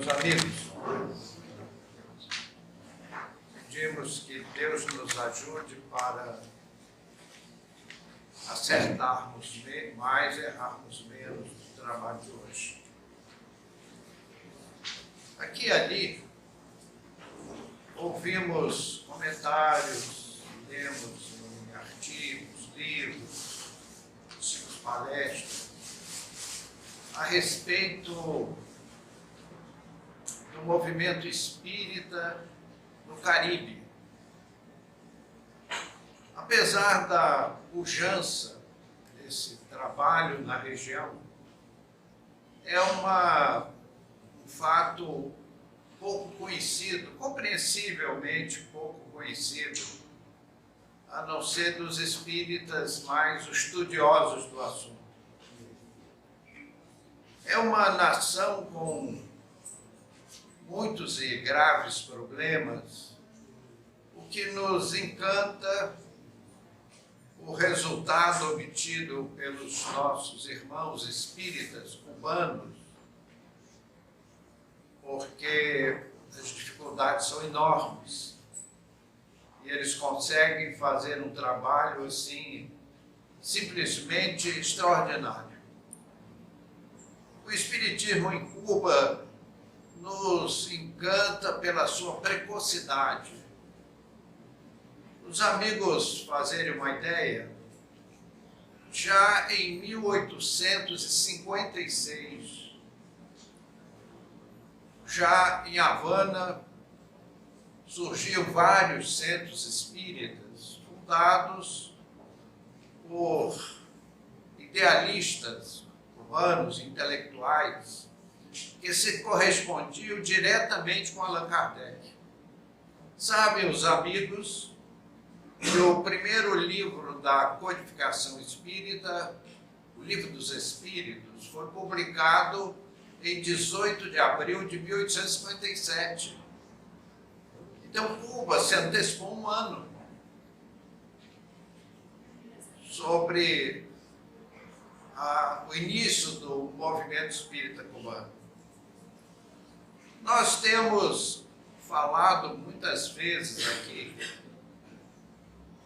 Meus amigos, pedimos que Deus nos ajude para acertarmos mais, errarmos menos no trabalho de hoje. Aqui e ali, ouvimos comentários, lemos em artigos, livros, palestras, a respeito do movimento espírita no Caribe. Apesar da pujança desse trabalho na região, é um fato pouco conhecido, compreensivelmente pouco conhecido, a não ser dos espíritas mais estudiosos do assunto. É uma nação com muitos e graves problemas, o que nos encanta o resultado obtido pelos nossos irmãos espíritas cubanos, porque as dificuldades são enormes e eles conseguem fazer um trabalho assim simplesmente extraordinário. O espiritismo em Cuba nos encanta pela sua precocidade. Os amigos fazerem uma ideia, já em 1856, já em Havana, surgiam vários centros espíritas fundados por idealistas cubanos, intelectuais, que se correspondiam diretamente com Allan Kardec. Sabem os amigos que o primeiro livro da codificação espírita, o Livro dos Espíritos, foi publicado em 18 de abril de 1857. Então, Cuba se antecipou um ano sobre o início do movimento espírita cubano. Nós temos falado muitas vezes aqui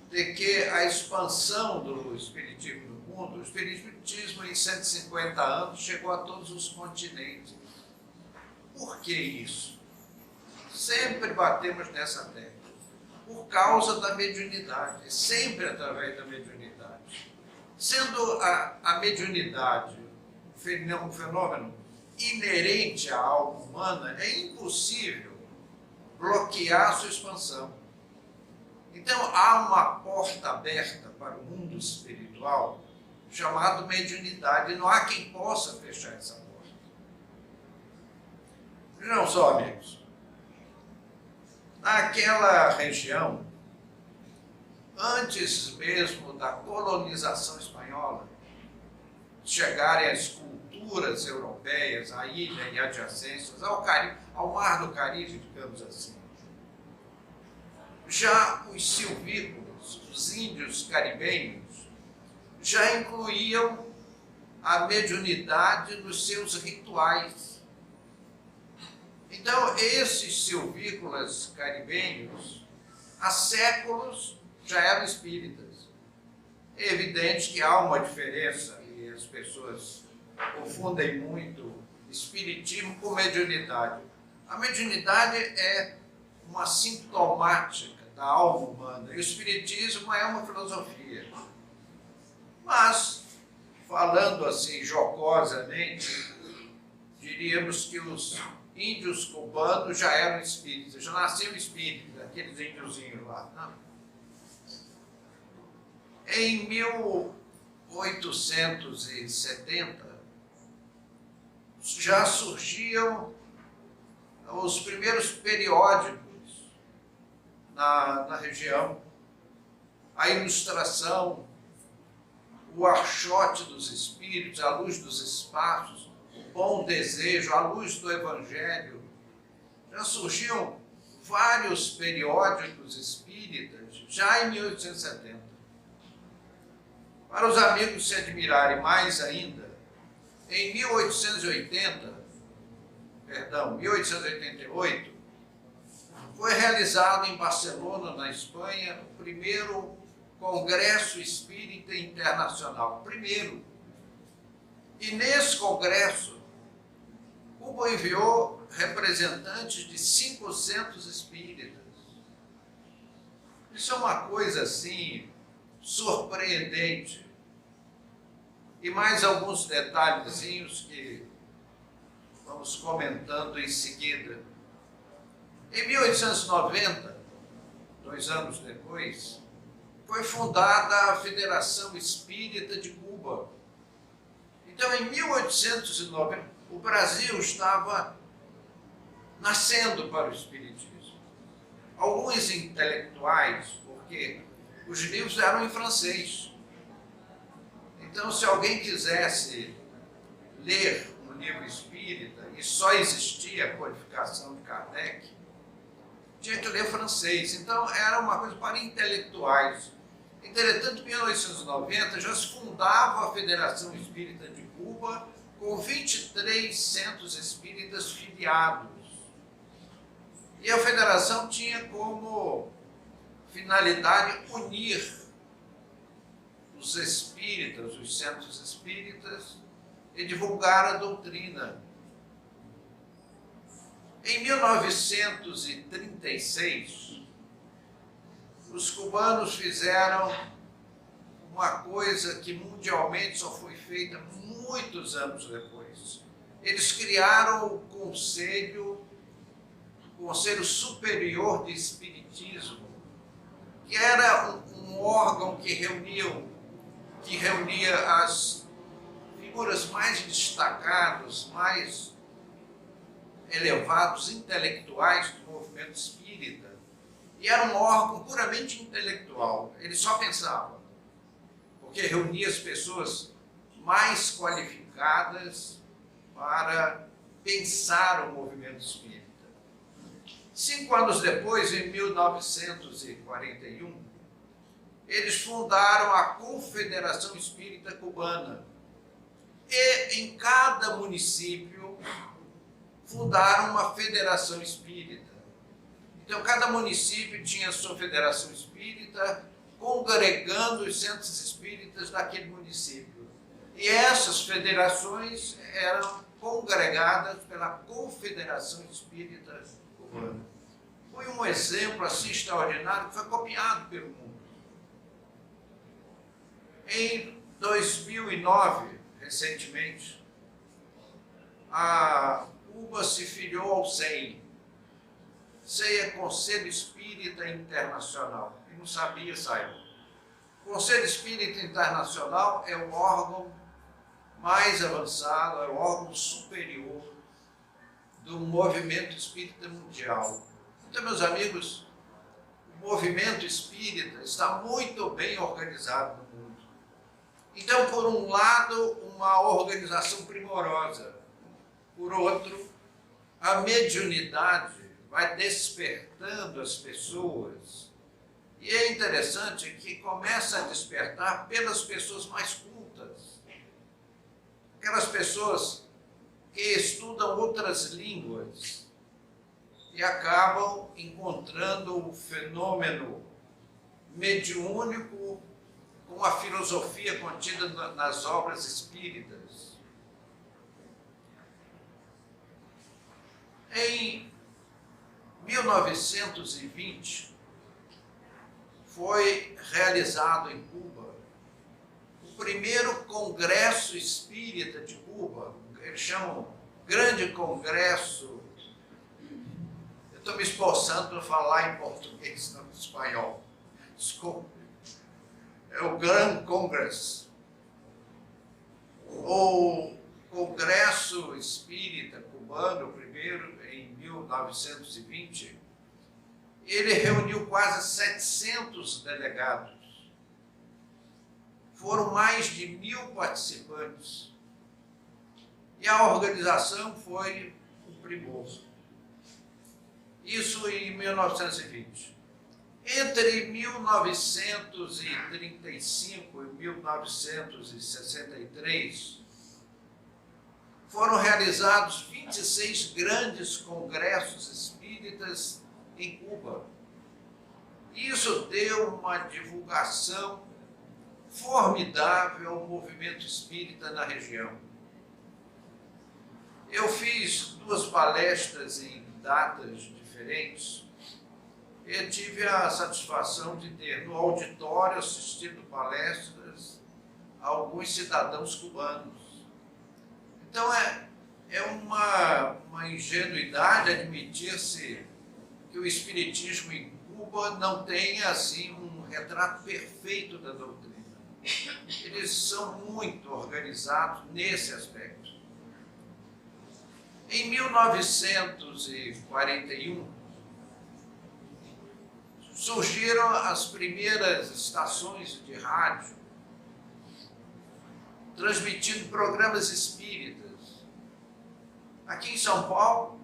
de que a expansão do espiritismo no mundo, o espiritismo em 150 anos chegou a todos os continentes. Por que isso? Sempre batemos nessa tecla. Por causa da mediunidade, sempre através da mediunidade. Sendo a mediunidade um fenômeno inerente à alma humana, é impossível bloquear a sua expansão. Então, há uma porta aberta para o mundo espiritual chamado mediunidade, e não há quem possa fechar essa porta. Vejam só, amigos, naquela região, antes mesmo da colonização espanhola, chegarem as culturas europeias, à ilha e adjacências, ao Caribe, ao Mar do Caribe, digamos assim, já os silvícolas, os índios caribenhos, já incluíam a mediunidade nos seus rituais. Então, esses silvícolas caribenhos, há séculos, já eram espíritas. É evidente que há uma diferença, e as pessoas confundem muito espiritismo com mediunidade. A mediunidade é uma sintomática da alma humana, e o espiritismo é uma filosofia. Mas, falando assim jocosamente, diríamos que os índios cubanos já eram espíritas, já nasciam espíritas, aqueles índiozinhos lá. Não. Em 1870, já surgiam os primeiros periódicos na região, a Ilustração, o Archote dos Espíritos, a Luz dos Espaços, o Bom Desejo, a Luz do Evangelho. Já surgiam vários periódicos espíritas já em 1870. Para os amigos se admirarem mais ainda, em 1880, perdão, 1888, foi realizado em Barcelona, na Espanha, o primeiro Congresso Espírita Internacional. Primeiro. E nesse congresso, Cuba enviou representantes de 500 espíritas. Isso é uma coisa assim surpreendente. E mais alguns detalhezinhos que vamos comentando em seguida. Em 1890, 2 anos depois, foi fundada a Federação Espírita de Cuba. Então, em 1890, o Brasil estava nascendo para o Espiritismo. Alguns intelectuais, porque os livros eram em francês. Então, se alguém quisesse ler um livro espírita, e só existia a codificação de Kardec, tinha que ler francês. Então, era uma coisa para intelectuais. Entretanto, em 1890 já se fundava a Federação Espírita de Cuba com 23 centros espíritas filiados. E a federação tinha como finalidade unir os espíritas, os centros espíritas, e divulgar a doutrina. Em 1936, os cubanos fizeram uma coisa que mundialmente só foi feita muitos anos depois. Eles criaram o Conselho Superior de Espiritismo, que era um órgão que reunia as figuras mais destacadas, mais elevados intelectuais do movimento espírita. E era um órgão puramente intelectual. Ele só pensava, porque reunia as pessoas mais qualificadas para pensar o movimento espírita. 5 anos depois, em 1941, eles fundaram a Confederação Espírita Cubana. E em cada município fundaram uma federação espírita. Então, cada município tinha sua federação espírita, congregando os centros espíritas daquele município. E essas federações eram congregadas pela Confederação Espírita Cubana. Foi um exemplo assim extraordinário que foi copiado pelo mundo. Em 2009, recentemente, a Cuba se filiou ao SEI. SEI é Conselho Espírita Internacional. Quem não sabia, saiba. O Conselho Espírita Internacional é o órgão mais avançado, é o órgão superior do movimento espírita mundial. Então, meus amigos, o movimento espírita está muito bem organizado no mundo. Então, por um lado, uma organização primorosa. Por outro, a mediunidade vai despertando as pessoas. E é interessante que começa a despertar pelas pessoas mais cultas. Aquelas pessoas que estudam outras línguas e acabam encontrando o fenômeno mediúnico com a filosofia contida nas obras espíritas. Em 1920, foi realizado em Cuba o primeiro Congresso Espírita de Cuba. Eles chamam Grande Congresso. Eu estou me esforçando para falar em português, não em espanhol. Desculpe. É o Grand Congress. O Congresso Espírita Cubano, o primeiro, em 1920, ele reuniu quase 700 delegados. Foram mais de 1.000 participantes. E a organização foi um primor. Isso em 1920. Entre 1935 e 1963, foram realizados 26 grandes congressos espíritas em Cuba. Isso deu uma divulgação formidável ao movimento espírita na região. Eu fiz 2 palestras em datas diferentes e tive a satisfação de ter no auditório assistido palestras a alguns cidadãos cubanos. Então é uma ingenuidade admitir-se que o espiritismo em Cuba não tenha assim um retrato perfeito da doutrina. Eles são muito organizados nesse aspecto. Em 1941, surgiram as primeiras estações de rádio transmitindo programas espíritas. Aqui em São Paulo,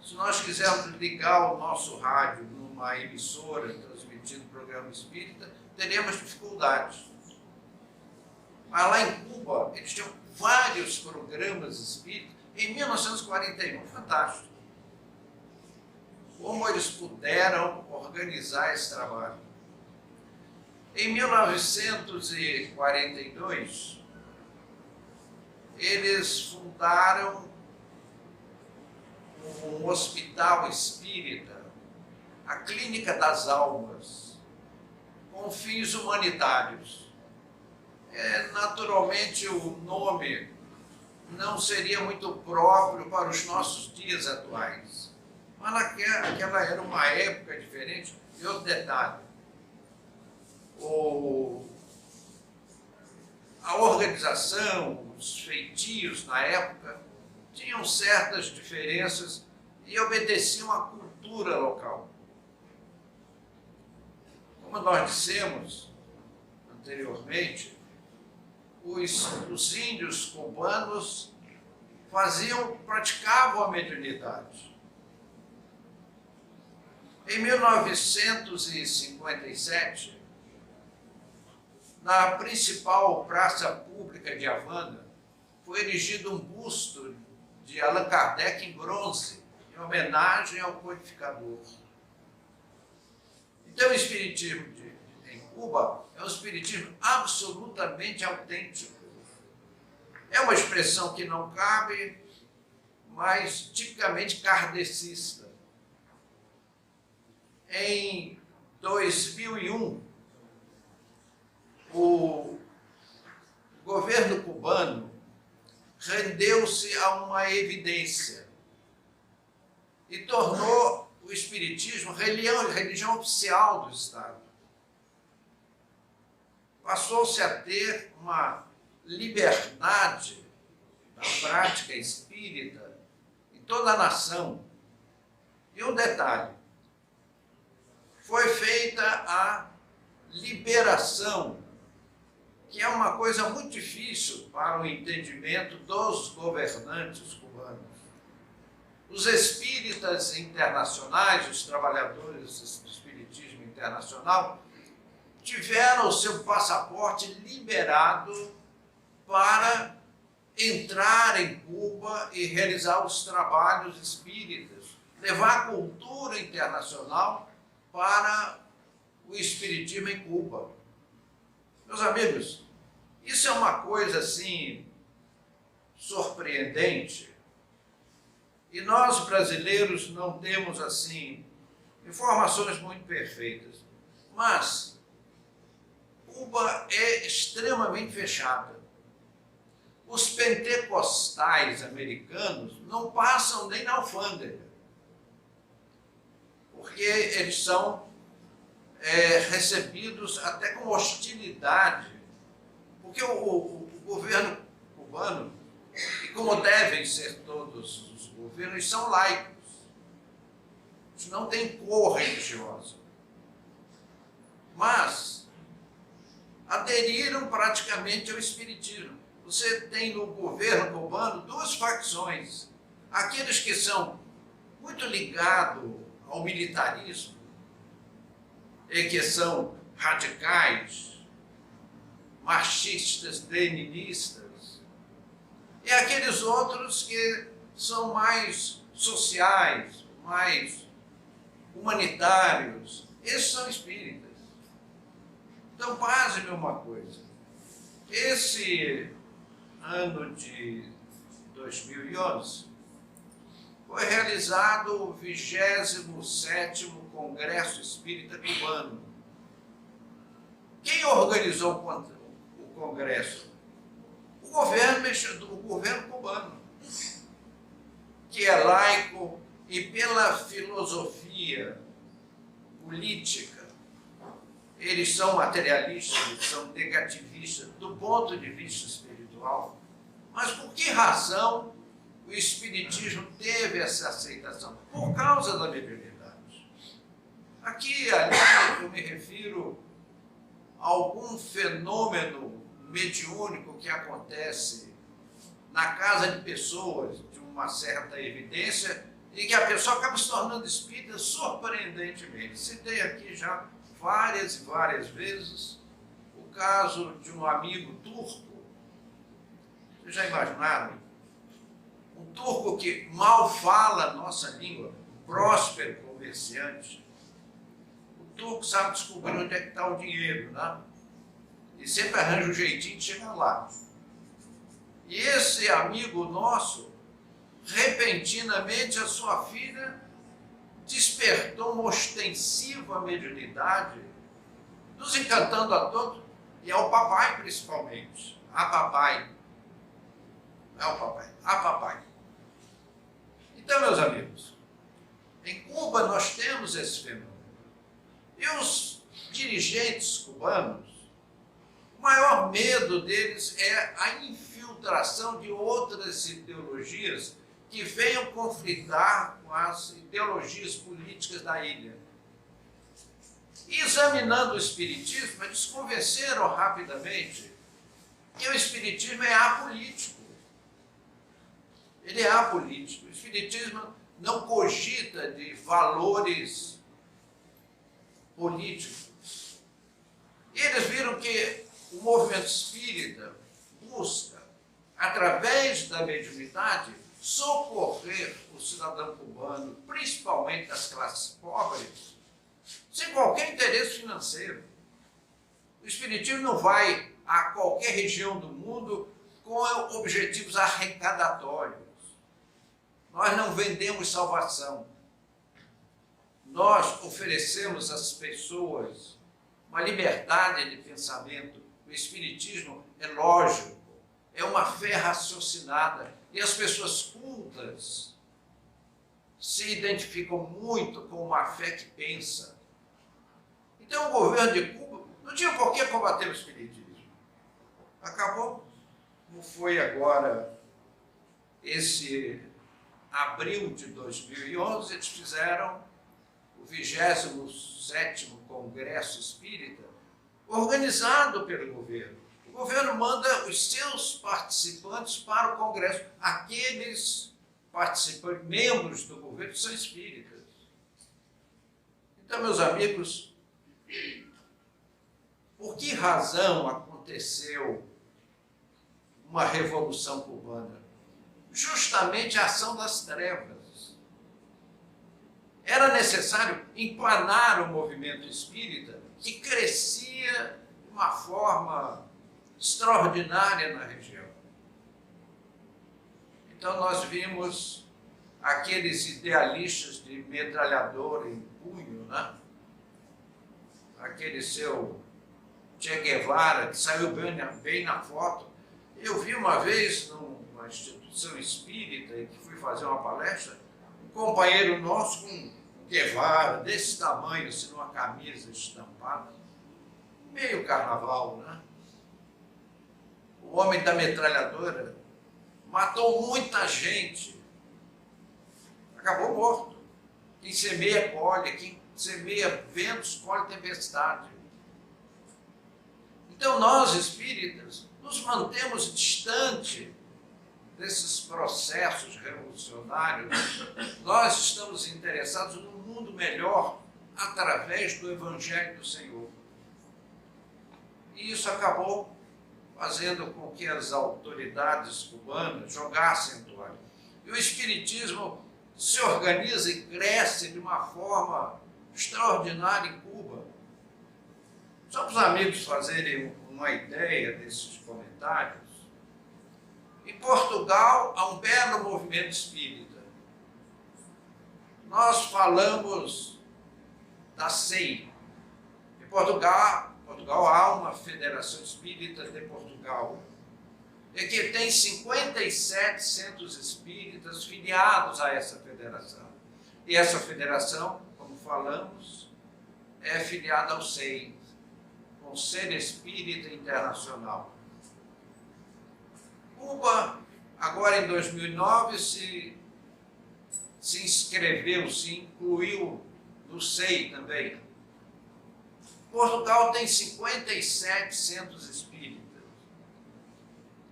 se nós quisermos ligar o nosso rádio numa emissora transmitindo programa espírita, teremos dificuldades. Mas lá em Cuba, eles tinham vários programas espíritas. Em 1941, fantástico. Como eles puderam organizar esse trabalho. Em 1942, eles fundaram um hospital espírita, a Clínica das Almas, com fins humanitários. Naturalmente, o nome não seria muito próprio para os nossos dias atuais. Mas naquela era uma época diferente. E outro detalhe, a organização, os feitios na época, tinham certas diferenças e obedeciam à cultura local. Como nós dissemos anteriormente, os índios cubanos praticavam a mediunidade. Em 1957, na principal praça pública de Havana, foi erigido um busto de Allan Kardec em bronze, em homenagem ao codificador. Então, o espiritismo em Cuba é um espiritismo absolutamente autêntico. É uma expressão que não cabe, mas tipicamente kardecista. Em 2001, o governo cubano rendeu-se a uma evidência e tornou o espiritismo religião oficial do Estado. Passou-se a ter uma liberdade da prática espírita em toda a nação. E um detalhe, foi feita a liberação, que é uma coisa muito difícil para o entendimento dos governantes cubanos. Os espíritas internacionais, os trabalhadores do espiritismo internacional, tiveram o seu passaporte liberado para entrar em Cuba e realizar os trabalhos espíritas, levar a cultura internacional para o espiritismo em Cuba. Meus amigos, isso é uma coisa assim surpreendente. E nós brasileiros não temos assim informações muito perfeitas. Mas Cuba é extremamente fechada. Os pentecostais americanos não passam nem na alfândega, porque eles são recebidos até com hostilidade, porque o governo cubano, e como devem ser todos os governos, são laicos, eles não têm cor religiosa, mas aderiram praticamente ao espiritismo. Você tem no governo cubano 2 facções, aqueles que são muito ligados ao militarismo, e que são radicais, marxistas, leninistas, e aqueles outros que são mais sociais, mais humanitários. Esses são espíritas. Então, pasme uma coisa. Esse ano de 2011 foi realizado o 27º Congresso Espírita Cubano. Quem organizou o Congresso? O governo cubano, que é laico e pela filosofia política, eles são materialistas, eles são negativistas do ponto de vista espiritual. Mas por que razão o Espiritismo teve essa aceitação? Por causa da mediunidade. Aqui e ali eu me refiro a algum fenômeno mediúnico que acontece na casa de pessoas de uma certa evidência e que a pessoa acaba se tornando espírita surpreendentemente. Citei aqui já várias e várias vezes o caso de um amigo turco. Vocês já imaginaram? Um turco que mal fala a nossa língua, um próspero comerciante. O turco sabe descobrir onde é que está o dinheiro, né? E sempre arranja um jeitinho de chegar lá. E esse amigo nosso, repentinamente, a sua filha despertou uma ostensiva mediunidade, nos encantando a todos, e ao papai principalmente. A papai. Não é o papai, a papai. Então, meus amigos, em Cuba nós temos esse fenômeno. E os dirigentes cubanos, o maior medo deles é a infiltração de outras ideologias que venham conflitar com as ideologias políticas da ilha. E examinando o Espiritismo, eles convenceram rapidamente que o Espiritismo é apolítico. Ele é apolítico. O Espiritismo não cogita de valores políticos. E eles viram que o movimento espírita busca, através da mediunidade, socorrer o cidadão cubano, principalmente das classes pobres, sem qualquer interesse financeiro. O Espiritismo não vai a qualquer região do mundo com objetivos arrecadatórios. Nós não vendemos salvação. Nós oferecemos às pessoas uma liberdade de pensamento. O Espiritismo é lógico, é uma fé raciocinada. E as pessoas cultas se identificam muito com uma fé que pensa. Então o governo de Cuba não tinha por que combater o Espiritismo. Acabou. Como foi agora esse abril de 2011, eles fizeram o 27º Congresso Espírita, organizado pelo governo. O governo manda os seus participantes para o Congresso. Aqueles participantes, membros do governo, são espíritas. Então, meus amigos, por que razão aconteceu uma revolução cubana? Justamente a ação das trevas. Era necessário empanar o movimento espírita, que crescia de uma forma extraordinária na região. Então nós vimos aqueles idealistas de metralhadora em punho, né? Aquele seu Che Guevara, que saiu bem na foto. Eu vi uma vez numa instituição espírita, em que fui fazer uma palestra, um companheiro nosso com um Guevara desse tamanho, assim, numa camisa estampada, meio carnaval, né? O homem da metralhadora matou muita gente, acabou morto. Quem semeia colhe, quem semeia ventos colhe tempestade. Então nós, espíritas, nos mantemos distante desses processos revolucionários. Nós estamos interessados num mundo melhor através do Evangelho do Senhor. E isso acabou fazendo com que as autoridades cubanas jogassem a toalha. E o espiritismo se organiza e cresce de uma forma extraordinária em Cuba. Só para os amigos fazerem uma ideia desses comentários, em Portugal há um belo movimento espírita. Nós falamos da SEI. Em Portugal há uma Federação Espírita de Portugal, e que tem 57 centros espíritas filiados a essa federação. E essa federação, como falamos, é filiada ao SEI, Conselho Espírita Internacional. Cuba, agora em 2009, se inscreveu, se incluiu no SEI também. Portugal tem 57 centros espíritas.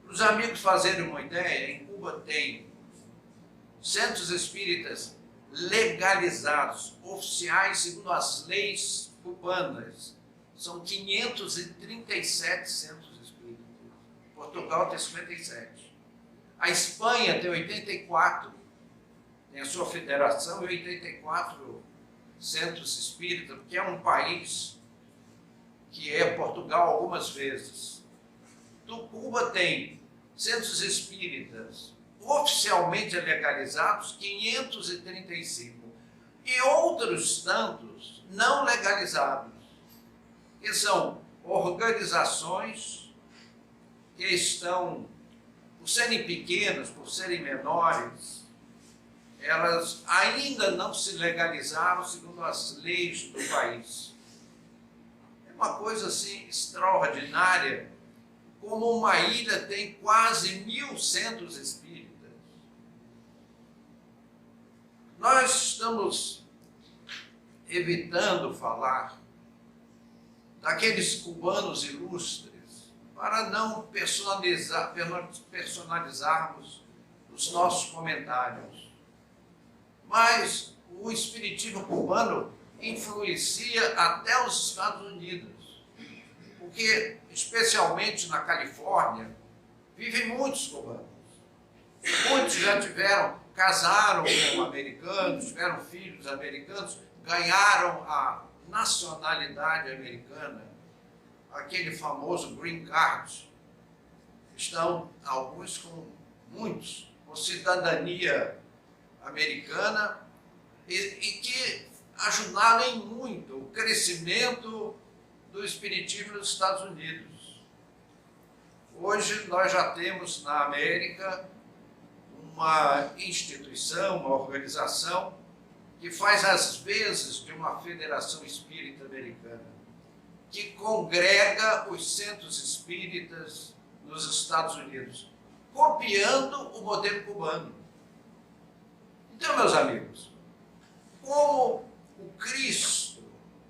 Para os amigos fazerem uma ideia, em Cuba tem centros espíritas legalizados, oficiais, segundo as leis cubanas. São 537 centros espíritas. Portugal tem 57. A Espanha tem 84. Tem a sua federação e 84 centros espíritas, porque é um país que é Portugal algumas vezes. Cuba tem centros espíritas oficialmente legalizados, 535, e outros tantos não legalizados, que são organizações que estão, por serem pequenas, por serem menores, elas ainda não se legalizaram segundo as leis do país. É uma coisa assim extraordinária, como uma ilha tem quase 1000 centros espíritas. Nós estamos evitando falar daqueles cubanos ilustres para não personalizarmos os nossos comentários. Mas o espiritismo cubano influencia até os Estados Unidos, porque, especialmente na Califórnia, vivem muitos cubanos. Muitos já casaram com americanos, tiveram filhos americanos, ganharam a nacionalidade americana, aquele famoso green card. Estão alguns muitos com cidadania americana e que ajudaram em muito o crescimento do espiritismo nos Estados Unidos. Hoje nós já temos na América uma instituição, uma organização que faz as vezes de uma federação espírita americana, que congrega os centros espíritas nos Estados Unidos, copiando o modelo cubano. Então, meus amigos, como o Cristo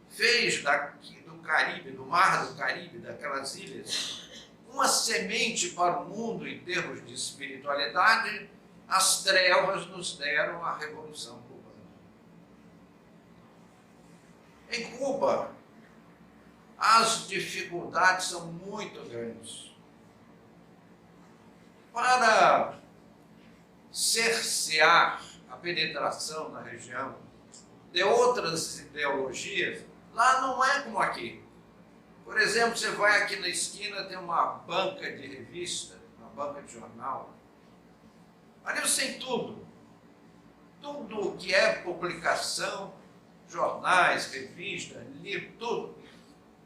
fez do Caribe, do Mar do Caribe, daquelas ilhas, uma semente para o mundo em termos de espiritualidade, as trevas nos deram a Revolução Cubana. Em Cuba, as dificuldades são muito grandes. Para cercear a penetração na região de outras ideologias, lá não é como aqui. Por exemplo, você vai aqui na esquina, tem uma banca de revista, uma banca de jornal. Ali você tem tudo. Tudo que é publicação, jornais, revistas, livro, tudo.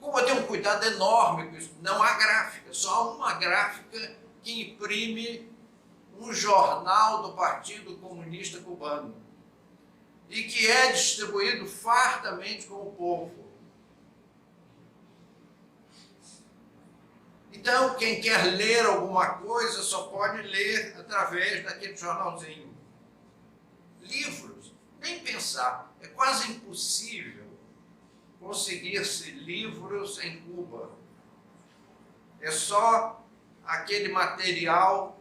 Cuba tem um cuidado enorme com isso. Não há gráfica, só há uma gráfica que imprime um jornal do Partido Comunista Cubano e que é distribuído fartamente com o povo. Então, quem quer ler alguma coisa só pode ler através daquele jornalzinho. Livros, nem pensar. É quase impossível conseguir-se livros em Cuba. É só aquele material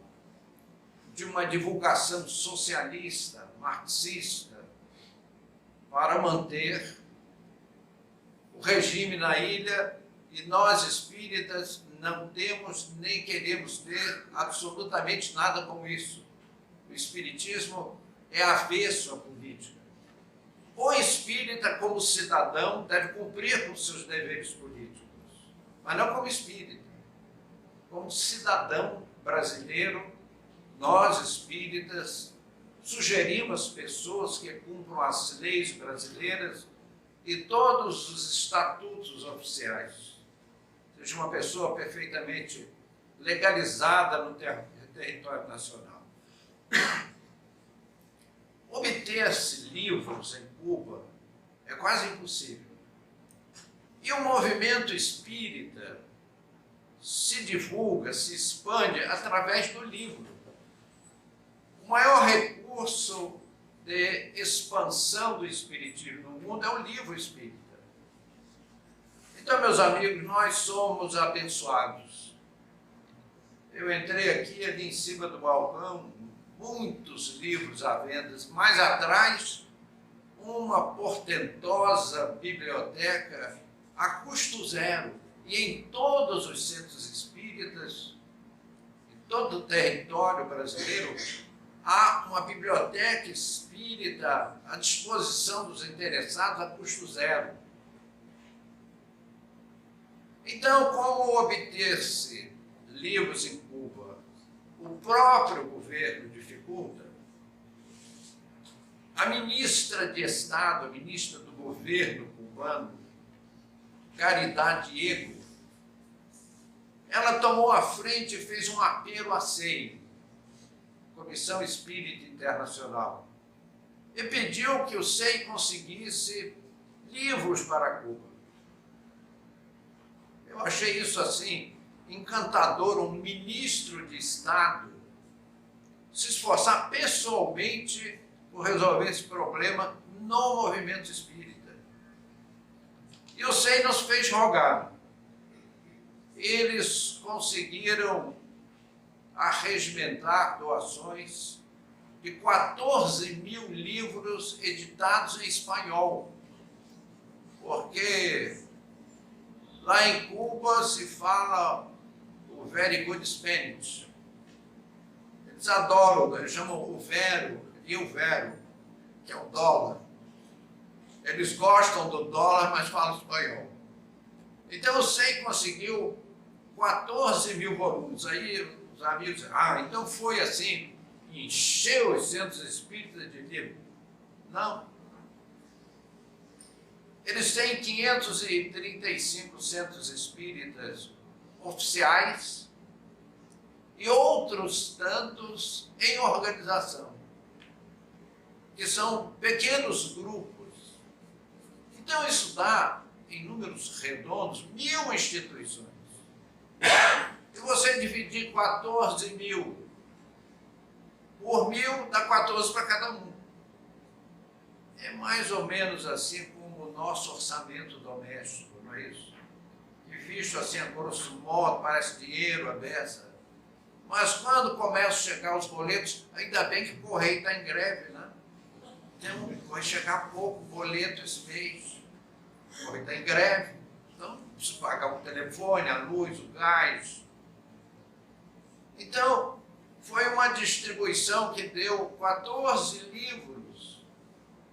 de uma divulgação socialista, marxista, para manter o regime na ilha, e nós espíritas não temos nem queremos ter absolutamente nada como isso. O espiritismo é avesso à política. O espírita, como cidadão, deve cumprir com seus deveres políticos, mas não como espírita. Como cidadão brasileiro, nós espíritas sugerimos às pessoas que cumpram as leis brasileiras e todos os estatutos oficiais. Seja uma pessoa perfeitamente legalizada no território nacional. Obter-se livros em Cuba é quase impossível. E o movimento espírita se divulga, se expande através do livro. O maior recurso de expansão do espiritismo no mundo é o livro espírita. Então, meus amigos, nós somos abençoados. Eu entrei aqui, ali em cima do balcão, muitos livros à venda, mais atrás, uma portentosa biblioteca a custo zero. E em todos os centros espíritas, em todo o território brasileiro, há uma biblioteca espírita à disposição dos interessados a custo zero. Então, como obter-se livros em Cuba? O próprio governo dificulta. A ministra de Estado, a ministra do governo cubano, Caridad Diego, ela tomou a frente e fez um apelo à CEI, Comissão Espírita Internacional, e pediu que o CEI conseguisse livros para Cuba. Eu achei isso assim encantador, um ministro de Estado se esforçar pessoalmente por resolver esse problema no movimento espírita. E o CEI nos fez rogar. Eles conseguiram arregimentar doações de 14 mil livros editados em espanhol, porque lá em Cuba se fala o very good Spanish. Eles adoram, eles chamam o vero, e o vero, que é o dólar. Eles gostam do dólar, mas falam espanhol. Então o CEI conseguiu 14 mil volumes. Aí os amigos dizem, então foi assim, encheu os centros espíritas de livro. Não. Eles têm 535 centros espíritas oficiais e outros tantos em organização, que são pequenos grupos. Então isso dá, em números redondos, 1.000 instituições. Se você dividir 14 mil por 1.000, dá 14 para cada um. É mais ou menos assim como o nosso orçamento doméstico, não é isso? Que visto assim, a grosso modo, parece dinheiro, a beça. Mas quando começam a chegar os boletos, ainda bem que o correio está em greve, né? Então, vai chegar pouco boleto esse mês. O correio está em greve. Então, preciso pagar o telefone, a luz, o gás. Então, foi uma distribuição que deu 14 livros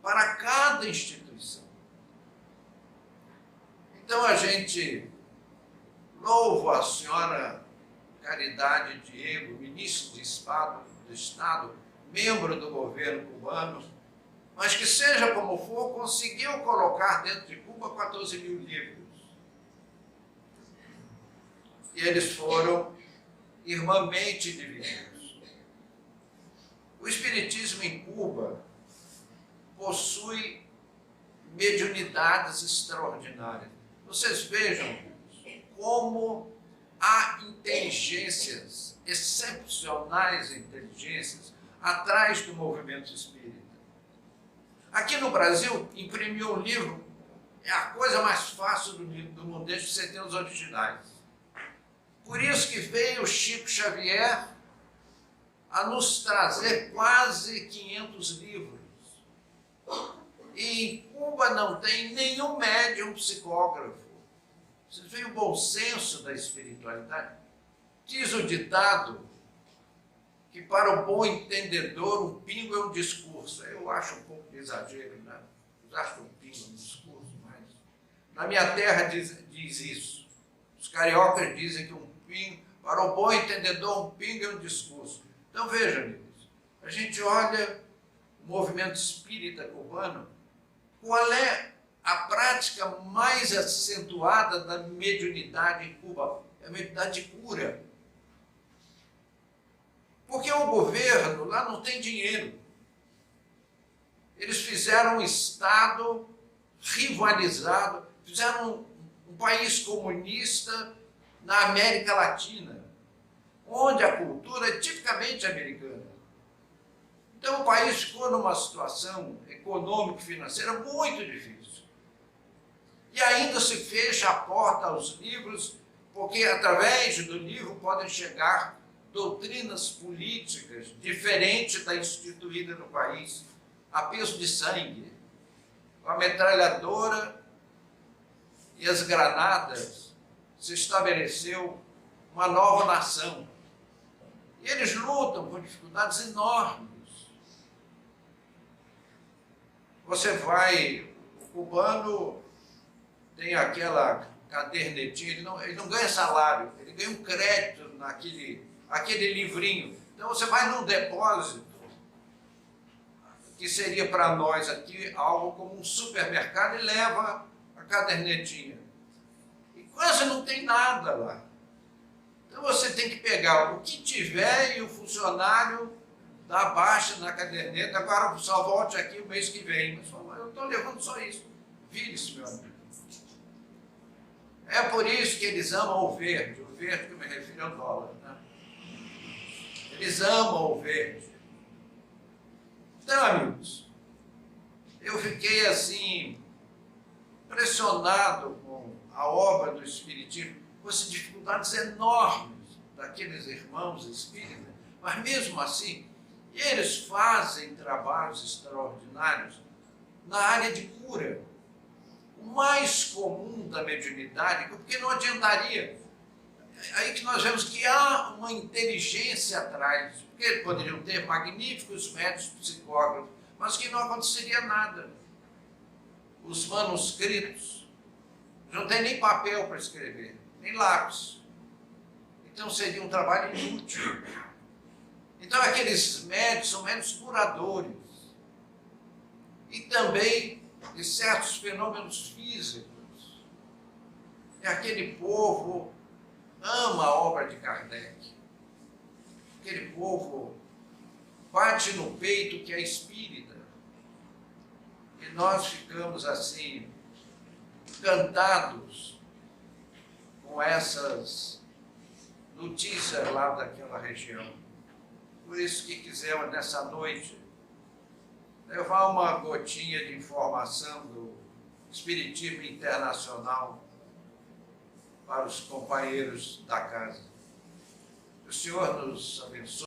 para cada instituição. Então, a gente louva a senhora Caridad Diego, ministro de Estado, membro do governo cubano, mas que seja como for, conseguiu colocar dentro de Cuba 14 mil livros. E eles foram irmãmente divididos. O espiritismo em Cuba possui mediunidades extraordinárias. Vocês vejam como há inteligências, excepcionais inteligências, atrás do movimento espírita. Aqui no Brasil, imprimir um livro é a coisa mais fácil do mundo, desde que você tenha os originais. Por isso que veio o Chico Xavier a nos trazer quase 500 livros. E em Cuba não tem nenhum médium psicógrafo. Vocês veem o bom senso da espiritualidade? Diz o ditado que para o bom entendedor um pingo é um discurso. Eu acho um pouco de exagero, né? Eu acho um pingo é um discurso, mas na minha terra diz isso. Os cariocas dizem que um pingo, para o bom entendedor, um pingo é um discurso. Então veja, amigos, a gente olha o movimento espírita cubano, qual é a prática mais acentuada da mediunidade em Cuba? É a mediunidade de cura. Porque o governo lá não tem dinheiro. Eles fizeram um Estado rivalizado, fizeram um país comunista na América Latina, onde a cultura é tipicamente americana. Então o país ficou numa situação econômica e financeira muito difícil. E ainda se fecha a porta aos livros, porque através do livro podem chegar doutrinas políticas diferentes da instituída no país, a peso de sangue, com a metralhadora e as granadas, se estabeleceu uma nova nação. E eles lutam com dificuldades enormes. Você vai, o cubano tem aquela cadernetinha, ele não ganha salário, ele ganha um crédito aquele livrinho. Então você vai num depósito, que seria para nós aqui algo como um supermercado, e leva a cadernetinha. E quase não tem nada lá. Então você tem que pegar o que tiver e o funcionário dá baixa na caderneta, agora só volte aqui o mês que vem. Mas eu estou levando só isso. Vire-se, meu amigo. É por isso que eles amam o verde que eu me refiro ao dólar, né? Eles amam o verde. Então, amigos, eu fiquei assim, impressionado com a obra do Espiritismo, com essas dificuldades enormes daqueles irmãos espíritas, mas mesmo assim, eles fazem trabalhos extraordinários na área de cura. O mais comum da mediunidade, porque não adiantaria. Aí que nós vemos que há uma inteligência atrás, porque poderiam ter magníficos médicos psicólogos, mas que não aconteceria nada. Os manuscritos não tem nem papel para escrever, nem lápis. Então seria um trabalho inútil. Então aqueles médicos são médicos curadores. E também de certos fenômenos físicos. E aquele povo ama a obra de Kardec. Aquele povo bate no peito que é espírita. E nós ficamos assim, encantados com essas notícias lá daquela região. Por isso que quisemos, nessa noite, levar uma gotinha de informação do Espiritismo Internacional para os companheiros da casa. O Senhor nos abençoe.